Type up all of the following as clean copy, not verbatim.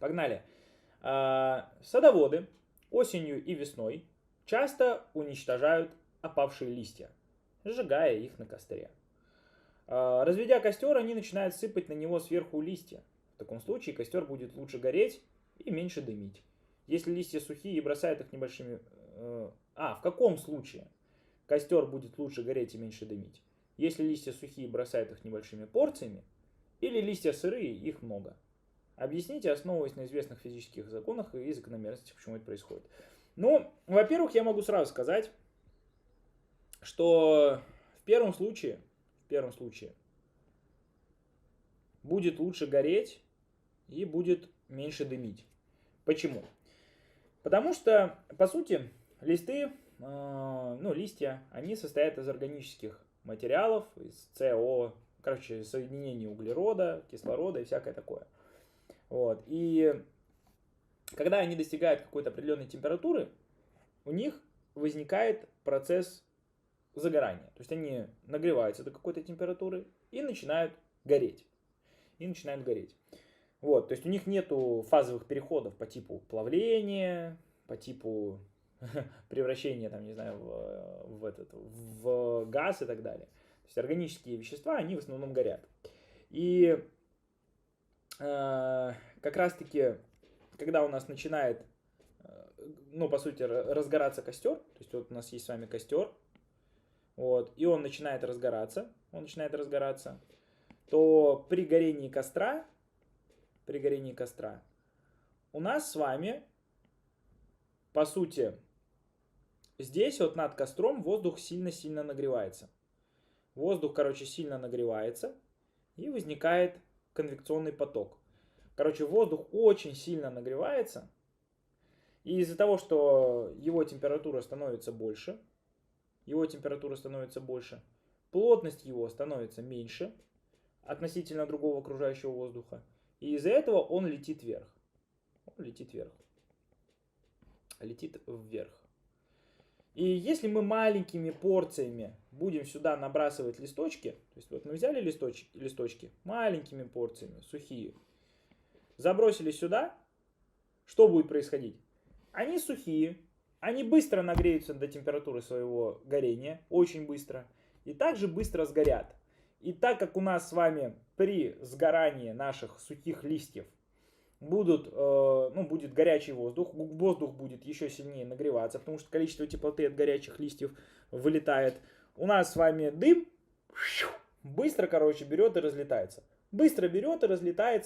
Погнали. Садоводы осенью и весной часто уничтожают опавшие листья, сжигая их на костре. Разведя костер, они начинают сыпать на него сверху листья. В таком случае костер будет лучше гореть и меньше дымить. Если листья сухие и бросают их небольшими... в каком случае костер будет лучше гореть и меньше дымить? Если листья сухие и бросают их небольшими порциями, или листья сырые, их много. Объясните, основываясь на известных физических законах и закономерностях, почему это происходит. Ну, во-первых, я могу сразу сказать, что в первом случае будет лучше гореть и будет меньше дымить. Почему? Потому что, по сути, листья, они состоят из органических материалов, из СО, соединений углерода, кислорода и всякое такое. Вот. И когда они достигают какой-то определенной температуры, у них возникает процесс загорания. То есть они нагреваются до какой-то температуры и начинают гореть. Вот. То есть у них нету фазовых переходов по типу плавления, по типу превращения, в газ и так далее. То есть органические вещества, они в основном горят. И как раз таки, когда у нас начинает, по сути, разгораться костер, то есть вот у нас есть с вами костер, вот, и он начинает разгораться, то при горении костра у нас с вами, по сути, здесь вот над костром воздух сильно-сильно нагревается. Сильно нагревается, и возникает конвекционный поток. Воздух очень сильно нагревается, и из-за того, что его температура становится больше, плотность его становится меньше относительно другого окружающего воздуха, и из-за этого он летит вверх. Летит вверх. И если мы маленькими порциями будем сюда набрасывать листочки, то есть вот мы взяли листочки маленькими порциями, сухие, забросили сюда, что будет происходить? Они сухие, они быстро нагреются до температуры своего горения, очень быстро, и также быстро сгорят. И так как у нас с вами при сгорании наших сухих листьев будет горячий воздух будет еще сильнее нагреваться, потому что количество теплоты от горячих листьев вылетает. У нас с вами дым быстро, берет и разлетается.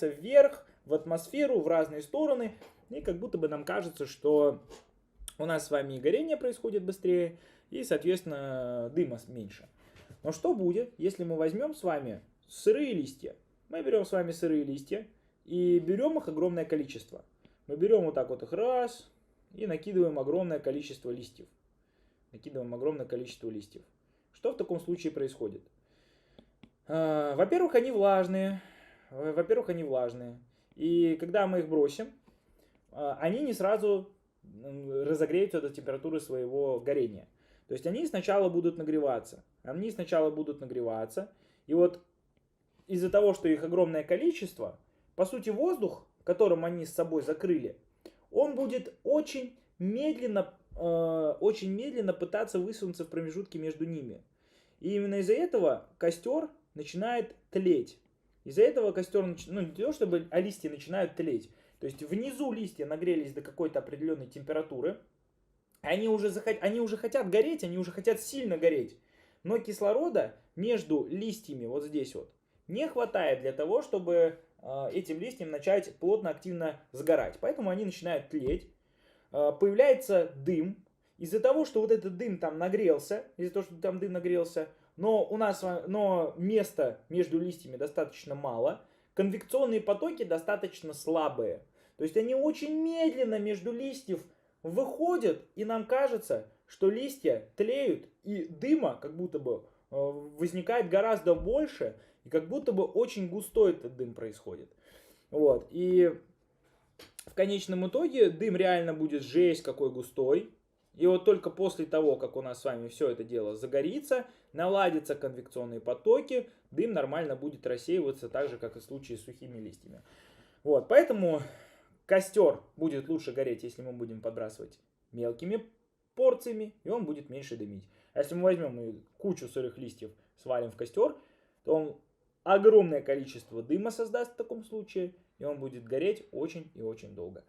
Вверх, в атмосферу, в разные стороны. И как будто бы нам кажется, что у нас с вами и горение происходит быстрее, и, соответственно, дыма меньше. Но что будет, если мы возьмем с вами сырые листья? Мы берем с вами сырые листья и берем их огромное количество. Мы берем вот так вот их раз и накидываем огромное количество листьев. Что в таком случае происходит? Во-первых, они влажные. И когда мы их бросим, они не сразу разогреются до температуры своего горения. То есть они сначала будут нагреваться. И вот из-за того, что их огромное количество, по сути, воздух, которым они с собой закрыли, он будет очень медленно пытаться высунуться в промежутке между ними. И именно из-за этого костер начинает тлеть. Не то чтобы листья начинают тлеть. То есть внизу листья нагрелись до какой-то определенной температуры. Они уже хотят гореть, они уже хотят сильно гореть. Но кислорода между листьями вот здесь вот не хватает для того, чтобы этим листьям начать плотно, активно сгорать. Поэтому они начинают тлеть. Появляется дым. Из-за того, что вот этот дым там нагрелся, но места между листьями достаточно мало, конвекционные потоки достаточно слабые. То есть они очень медленно между листьев выходят, и нам кажется, что листья тлеют, и дыма как будто бы возникает гораздо больше, и как будто бы очень густой этот дым происходит. Вот. И в конечном итоге дым реально будет жесть какой густой. И вот только после того, как у нас с вами все это дело загорится, наладятся конвекционные потоки, дым нормально будет рассеиваться, так же, как и в случае с сухими листьями. Вот, поэтому костер будет лучше гореть, если мы будем подбрасывать мелкими порциями, и он будет меньше дымить. А если мы возьмем и кучу сырых листьев свалим в костер, то он огромное количество дыма создаст в таком случае, и он будет гореть очень и очень долго.